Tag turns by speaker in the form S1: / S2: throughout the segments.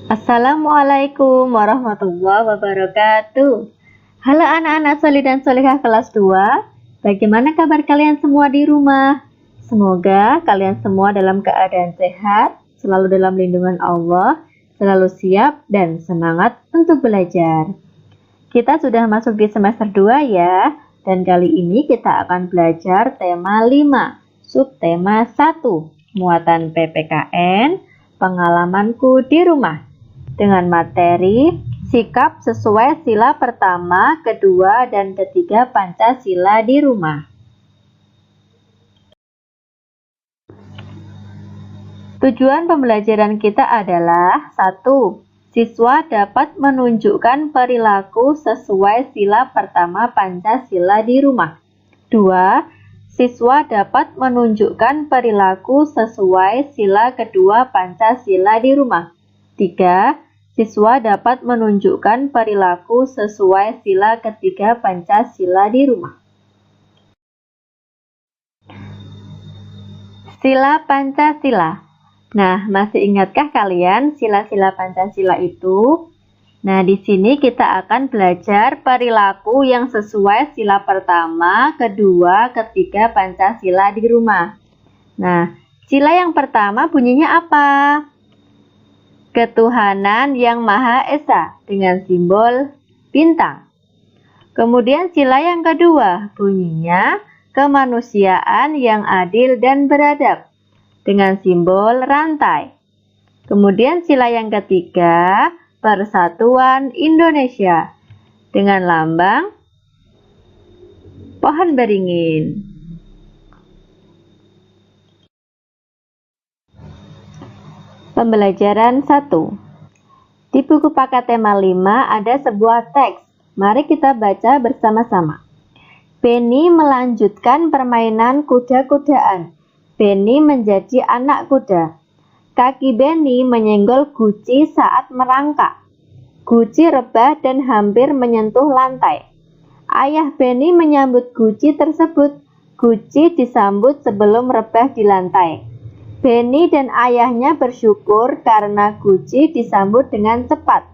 S1: Assalamualaikum warahmatullahi wabarakatuh. Halo anak-anak solih dan solihah kelas 2. Bagaimana kabar kalian semua di rumah? Semoga kalian semua dalam keadaan sehat, selalu dalam lindungan Allah, selalu siap dan semangat untuk belajar. Kita sudah masuk di semester 2 ya, dan kali ini kita akan belajar tema 5, subtema 1, muatan PPKN, pengalamanku di rumah. Dengan materi sikap sesuai sila pertama, kedua, dan ketiga Pancasila di rumah. Tujuan pembelajaran kita adalah 1. Siswa dapat menunjukkan perilaku sesuai sila pertama Pancasila di rumah. 2. Siswa dapat menunjukkan perilaku sesuai sila kedua Pancasila di rumah. 3. Siswa dapat menunjukkan perilaku sesuai sila ketiga Pancasila di rumah. Sila Pancasila. Nah, masih ingatkah kalian sila-sila Pancasila itu? Nah, di sini kita akan belajar perilaku yang sesuai sila pertama, kedua, ketiga Pancasila di rumah. Nah, sila yang pertama bunyinya apa? Ketuhanan yang Maha Esa dengan simbol bintang. Kemudian sila yang kedua bunyinya kemanusiaan yang adil dan beradab dengan simbol rantai. Kemudian sila yang ketiga Persatuan Indonesia dengan lambang pohon beringin. Pembelajaran 1. Di buku paket tema 5 ada sebuah teks. Mari kita baca bersama-sama. Benny melanjutkan permainan kuda-kudaan. Benny menjadi anak kuda. Kaki Benny menyenggol guci saat merangkak. Guci rebah dan hampir menyentuh lantai. Ayah Benny menyambut guci tersebut. Guci disambut sebelum rebah di lantai. Benny dan ayahnya bersyukur karena guci disambut dengan cepat.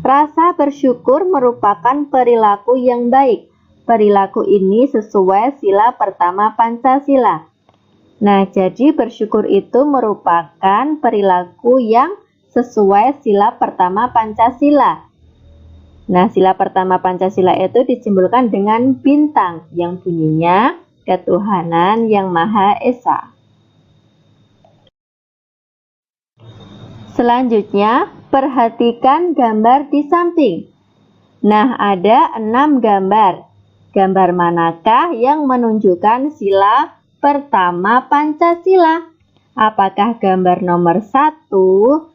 S1: Rasa bersyukur merupakan perilaku yang baik. Perilaku ini sesuai sila pertama Pancasila. Nah, jadi bersyukur itu merupakan perilaku yang sesuai sila pertama Pancasila. Nah, sila pertama Pancasila itu disimbolkan dengan bintang yang bunyinya ketuhanan yang Maha Esa. Selanjutnya, perhatikan gambar di samping. Nah, ada 6 gambar. Gambar manakah yang menunjukkan sila pertama Pancasila? Apakah gambar nomor 1, 2,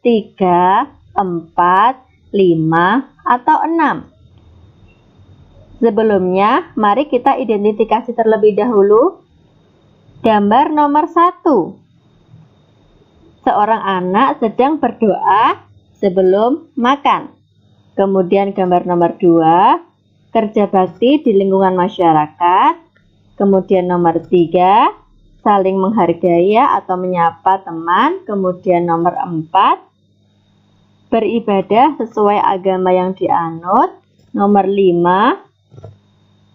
S1: 3, 4, 5, atau 6? Sebelumnya, mari kita identifikasi terlebih dahulu. Gambar nomor 1. Seorang anak sedang berdoa sebelum makan. Kemudian gambar nomor 2, kerja bakti di lingkungan masyarakat. Kemudian nomor 3, saling menghargai atau menyapa teman. Kemudian nomor 4, beribadah sesuai agama yang dianut. Nomor 5,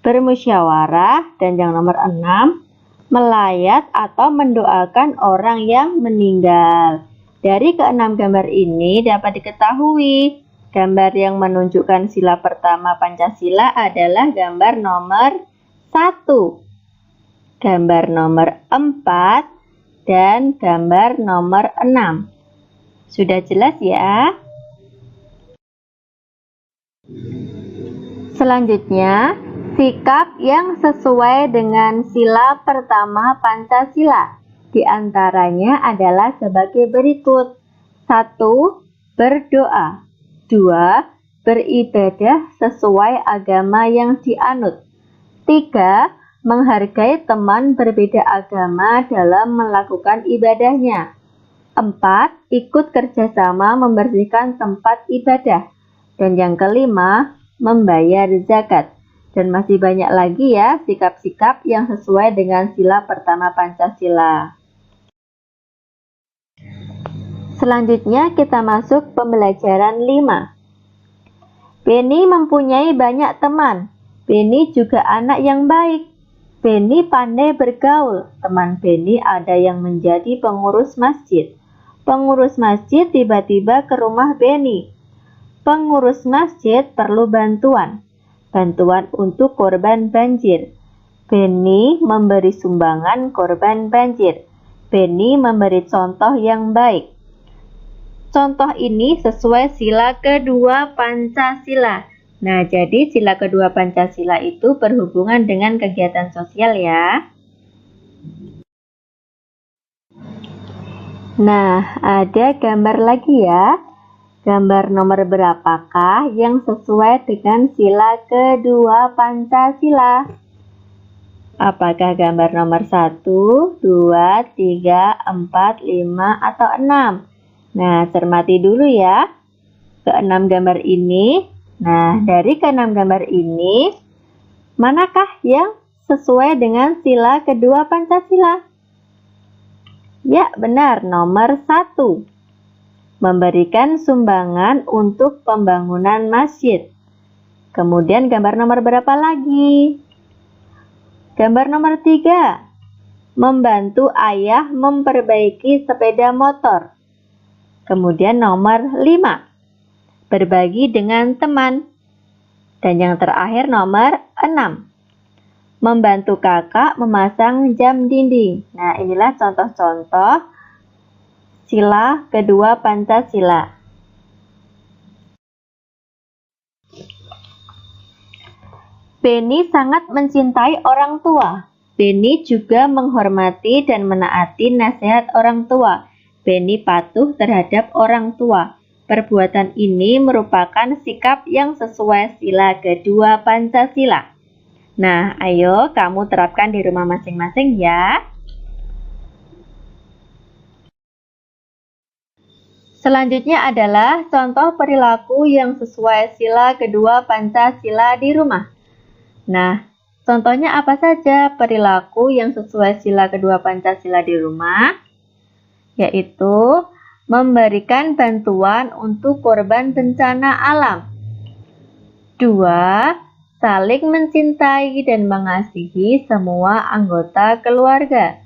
S1: bermusyawarah. Dan yang nomor 6, melayat atau mendoakan orang yang meninggal. Dari ke-6 gambar ini dapat diketahui gambar yang menunjukkan sila pertama Pancasila adalah gambar nomor 1, gambar nomor 4, dan gambar nomor 6. Sudah jelas ya? Selanjutnya, sikap yang sesuai dengan sila pertama Pancasila. Di antaranya adalah sebagai berikut. 1. Berdoa. 2. Beribadah sesuai agama yang dianut. 3. Menghargai teman berbeda agama dalam melakukan ibadahnya. 4. Ikut kerjasama membersihkan tempat ibadah. Dan yang kelima, membayar zakat. Dan masih banyak lagi ya sikap-sikap yang sesuai dengan sila pertama Pancasila. Selanjutnya kita masuk pembelajaran 5. Penny mempunyai banyak teman. Penny juga anak yang baik. Penny pandai bergaul. Teman Penny ada yang menjadi pengurus masjid. Pengurus masjid tiba-tiba ke rumah Penny. Pengurus masjid perlu bantuan. Bantuan untuk korban banjir. Penny memberi sumbangan korban banjir. Penny memberi contoh yang baik. Contoh ini sesuai sila kedua Pancasila. Nah, jadi sila kedua Pancasila itu berhubungan dengan kegiatan sosial ya. Nah, ada gambar lagi ya. Gambar nomor berapakah yang sesuai dengan sila kedua Pancasila? Apakah gambar nomor 1, 2, 3, 4, 5, atau 6? Nah, cermati dulu ya ke-6 gambar ini. Nah, dari ke-6 gambar ini, manakah yang sesuai dengan sila kedua Pancasila? Ya, benar, nomor 1. Memberikan sumbangan untuk pembangunan masjid. Kemudian gambar nomor berapa lagi? Gambar nomor 3. Membantu ayah memperbaiki sepeda motor. Kemudian nomor 5. Berbagi dengan teman. Dan yang terakhir nomor 6. Membantu kakak memasang jam dinding. Nah, inilah contoh-contoh sila kedua Pancasila. Penny sangat mencintai orang tua. Penny juga menghormati dan menaati nasihat orang tua. Penny patuh terhadap orang tua. Perbuatan ini merupakan sikap yang sesuai sila kedua Pancasila. Nah, ayo kamu terapkan di rumah masing-masing ya. Selanjutnya adalah contoh perilaku yang sesuai sila kedua Pancasila di rumah. Nah, contohnya apa saja perilaku yang sesuai sila kedua Pancasila di rumah? Yaitu memberikan bantuan untuk korban bencana alam. 2. Saling mencintai dan mengasihi semua anggota keluarga.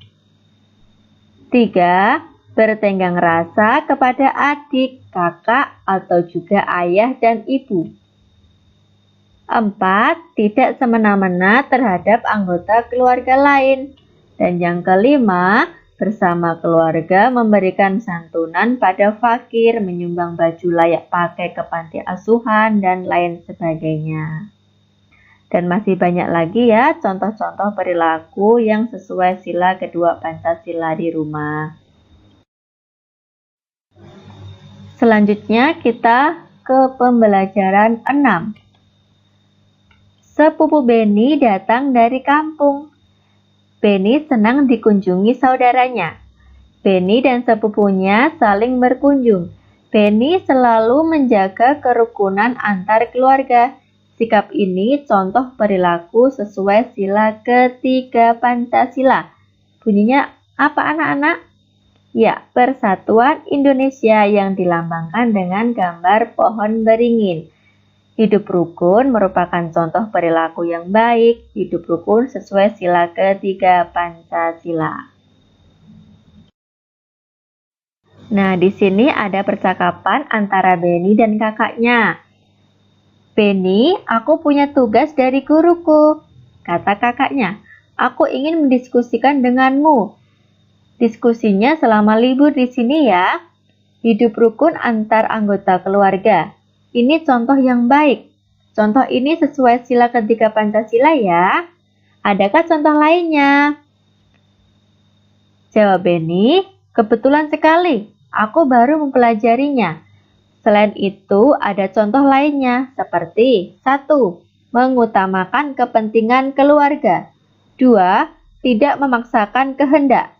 S1: 3. Bertenggang rasa kepada adik, kakak, atau juga ayah dan ibu. 4. Tidak semena-mena terhadap anggota keluarga lain. Dan yang kelima, bersama keluarga memberikan santunan pada fakir, menyumbang baju layak pakai ke panti asuhan, dan lain sebagainya. Dan masih banyak lagi ya contoh-contoh perilaku yang sesuai sila kedua Pancasila di rumah. Selanjutnya kita ke pembelajaran 6. Sepupu Penny datang dari kampung. Penny senang dikunjungi saudaranya. Penny dan sepupunya saling berkunjung. Penny selalu menjaga kerukunan antar keluarga. Sikap ini contoh perilaku sesuai sila ketiga Pancasila. Bunyinya apa anak-anak? Ya, Persatuan Indonesia yang dilambangkan dengan gambar pohon beringin. Hidup rukun merupakan contoh perilaku yang baik. Hidup rukun sesuai sila ketiga Pancasila. Nah, di sini ada percakapan antara Penny dan kakaknya. Penny, aku punya tugas dari guruku, kata kakaknya. Aku ingin mendiskusikan denganmu. Diskusinya selama libur di sini ya. Hidup rukun antar anggota keluarga. Ini contoh yang baik. Contoh ini sesuai sila ketiga Pancasila ya. Adakah contoh lainnya? Jawab Penny, kebetulan sekali. Aku baru mempelajarinya. Selain itu, ada contoh lainnya seperti 1. Mengutamakan kepentingan keluarga. 2. Tidak memaksakan kehendak.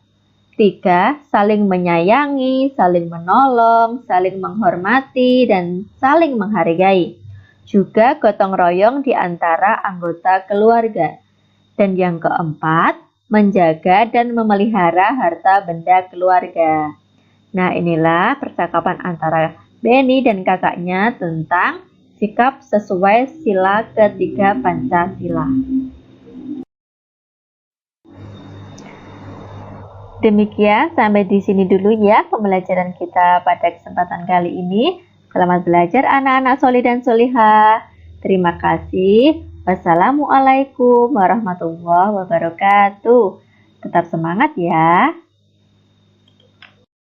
S1: 3. Saling menyayangi, saling menolong, saling menghormati, dan saling menghargai. Juga gotong royong di antara anggota keluarga. Dan yang keempat, menjaga dan memelihara harta benda keluarga. Nah, inilah percakapan antara Beni dan kakaknya tentang sikap sesuai sila ketiga Pancasila. Demikian, sampai di sini dulu ya pembelajaran kita pada kesempatan kali ini. Selamat belajar anak-anak solih dan solihah. Terima kasih. Wassalamualaikum warahmatullahi wabarakatuh. Tetap semangat ya.